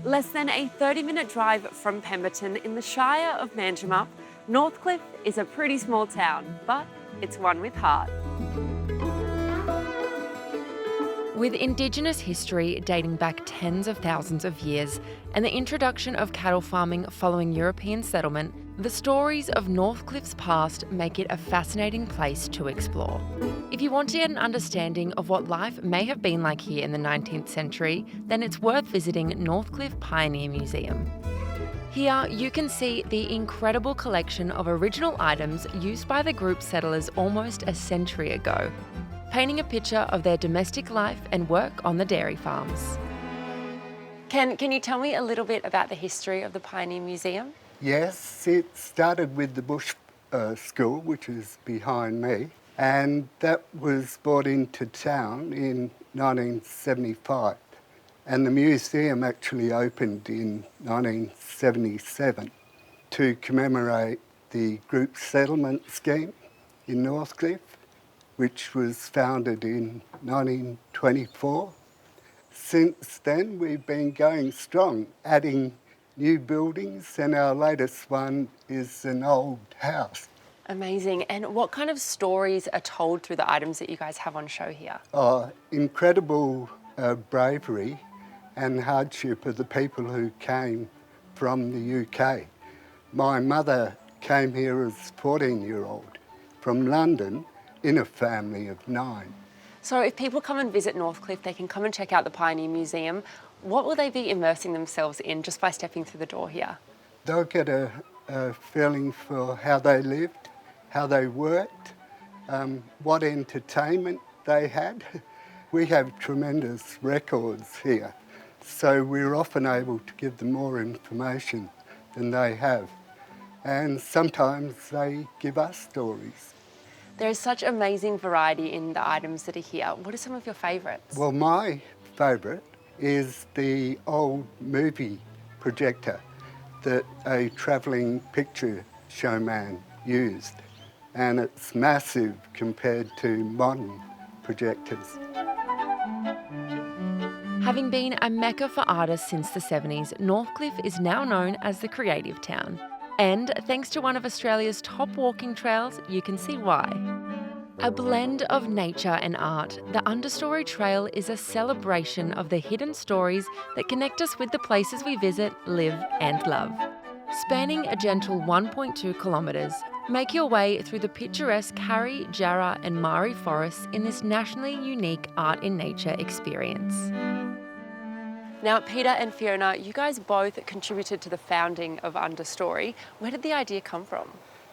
Less than a 30-minute drive from Pemberton in the Shire of Manjimup, Northcliffe is a pretty small town, but it's one with heart. With Indigenous history dating back tens of thousands of years and the introduction of cattle farming following European settlement, the stories of Northcliffe's past make it a fascinating place to explore. If you want to get an understanding of what life may have been like here in the 19th century, then it's worth visiting Northcliffe Pioneer Museum. Here, you can see the incredible collection of original items used by the group settlers almost a century ago, painting a picture of their domestic life and work on the dairy farms. Can you tell me a little bit about the history of the Pioneer Museum? Yes, it started with the Bush School, which is behind me, and that was brought into town in 1975. And the museum actually opened in 1977 to commemorate the group settlement scheme in Northcliffe, which was founded in 1924. Since then, we've been going strong, adding new buildings, and our latest one is an old house. Amazing. And what kind of stories are told through the items that you guys have on show here? Incredible bravery and hardship of the people who came from the UK. My mother came here as a 14-year-old from London in a family of 9. So if people come and visit Northcliffe, they can come and check out the Pioneer Museum. What will they be immersing themselves in just by stepping through the door here? They'll get a feeling for how they lived, how they worked, what entertainment they had. We have tremendous records here, so we're often able to give them more information than they have. And sometimes they give us stories. There is such amazing variety in the items that are here. What are some of your favourites? Well, my favourite is the old movie projector that a travelling picture showman used. And it's massive compared to modern projectors. Having been a mecca for artists since the 70s, Northcliffe is now known as the Creative Town. And thanks to one of Australia's top walking trails, you can see why. A blend of nature and art, the Understory Trail is a celebration of the hidden stories that connect us with the places we visit, live and love. Spanning a gentle 1.2 kilometres, make your way through the picturesque Karri, Jarrah and Mari forests in this nationally unique art in nature experience. Now, Peter and Fiona, you guys both contributed to the founding of Understory. Where did the idea come from?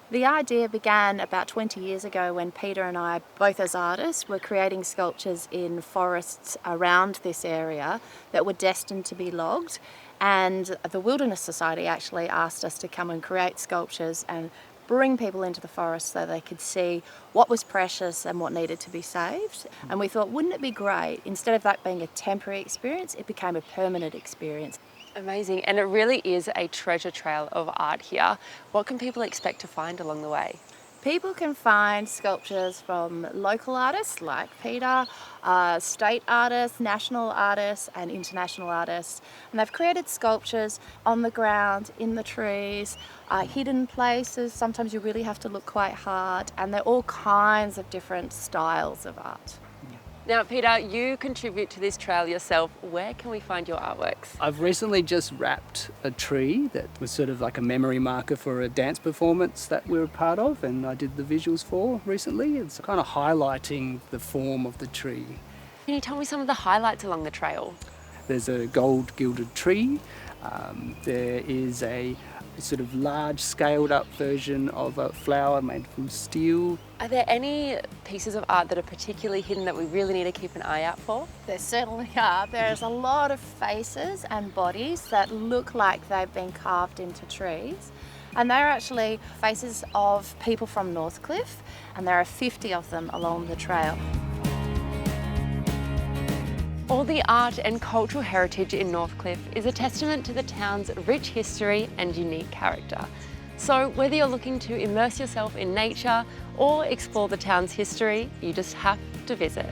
The idea began about 20 years ago when Peter and I, both as artists, were creating sculptures in forests around this area that were destined to be logged. And the Wilderness Society actually asked us to come and create sculptures and bring people into the forest so they could see what was precious and what needed to be saved. And we thought, wouldn't it be great, instead of that being a temporary experience, it became a permanent experience. Amazing, and it really is a treasure trail of art here. What can people expect to find along the way? People can find sculptures from local artists like Peter, state artists, national artists and international artists. And they've created sculptures on the ground, in the trees, hidden places. Sometimes you really have to look quite hard, and they're all kinds of different styles of art. Now, Peter, you contribute to this trail yourself. Where can we find your artworks? I've recently just wrapped a tree that was sort of like a memory marker for a dance performance that we were part of, and I did the visuals for recently. It's kind of highlighting the form of the tree. Can you tell me some of the highlights along the trail? There's a gold gilded tree. There is a sort of large scaled up version of a flower made from steel. Are there any pieces of art that are particularly hidden that we really need to keep an eye out for? There certainly are. There's a lot of faces and bodies that look like they've been carved into trees. And they're actually faces of people from Northcliffe, and there are 50 of them along the trail. All the art and cultural heritage in Northcliffe is a testament to the town's rich history and unique character. So whether you're looking to immerse yourself in nature or explore the town's history, you just have to visit.